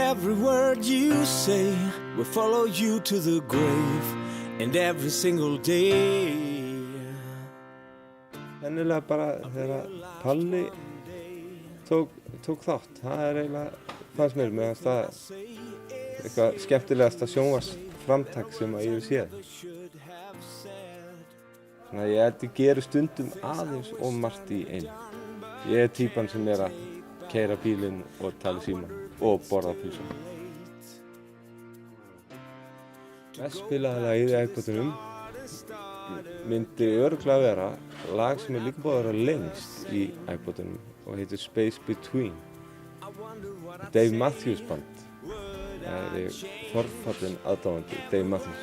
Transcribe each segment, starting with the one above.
every word you say will follow you to the grave, and every single day. Ennilega bara þegar Palli tók þátt, það eiginlega fannst mér með það eitthvað skemmtilegasta sjónvarpsframtak sem að ég hef séð. Svona ég held ég geri stundum aðeins of margt í einu. Ég týpan sem að keyra bílinn og tala í símann og borða pylsu. Mest spilaði lagið í iPodunum myndi örugglega vera lag sem líka búið að vera lengst í iPodunum og heitir Space Between. Dave Matthews band. Það er forfallinn aðdáandi Dave Matthews.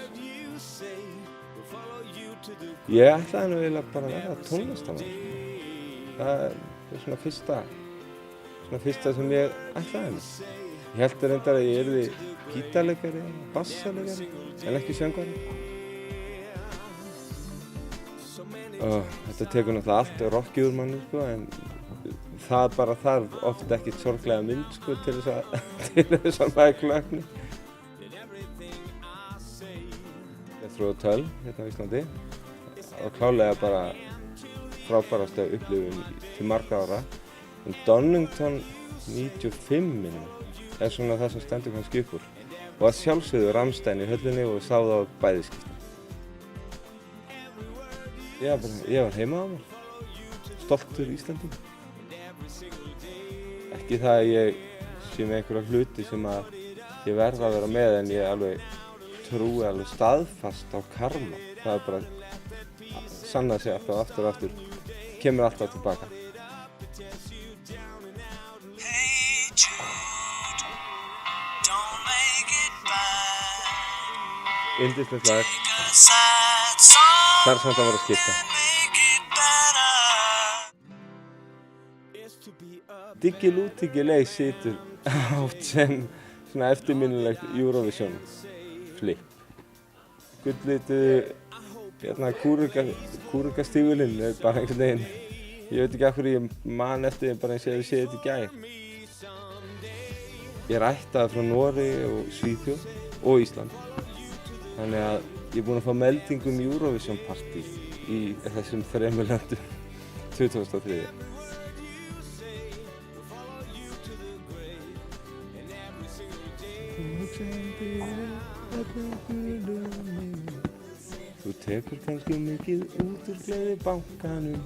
Ég ætlaði nú eiginlega bara að vera tónlistarmaður. Það er svona fyrsta sem ég ætlaði mér. Ég held reyndar að ég yrði gítarleikari, bassaleikari, en ekki söngvari. Þetta tekur náttúrulega allt rockið úr manni, sko, en það bara þarf oft ekkert sorglega mynd, sko, til þess að maður klökni. Ég þróði töl hérna á Íslandi og klálega bara frábærasta upplifun til marga ára. En Donington 95 minnum er svona það sem stendur kannski upp úr. Og að sjálfsögðu Rammstein í höllinni og sá það á bæðiskipti. Ég var heima á mér, stoltur Íslendingur. Ekki það að ég sé með einhverja hluti sem að ég verð að vera með, en ég alveg trúi alveg staðfast á karma. Það er bara sannað sig alltaf aftur og aftur, kemur alltaf tilbaka. Yndislegt lag. Þar samt að vera að skipta. Diggi Lútigi Ley situr átt sem svona eftirminnilegt Eurovision flip. Gullituðu kúrukastígvélinn er bara einhvern veginn. Ég veit ekki af hverju ég man eftir þeim bara eins og ég hef séð þetta í gær. Ég er ættaður frá Noregi og Svíþjóð og Ísland. Þannig að ég er búinn að fá meldingu Eurovision partí í þessum 3 löndum 2003. Þú tekur kannski mikið út úr gleði bankanum.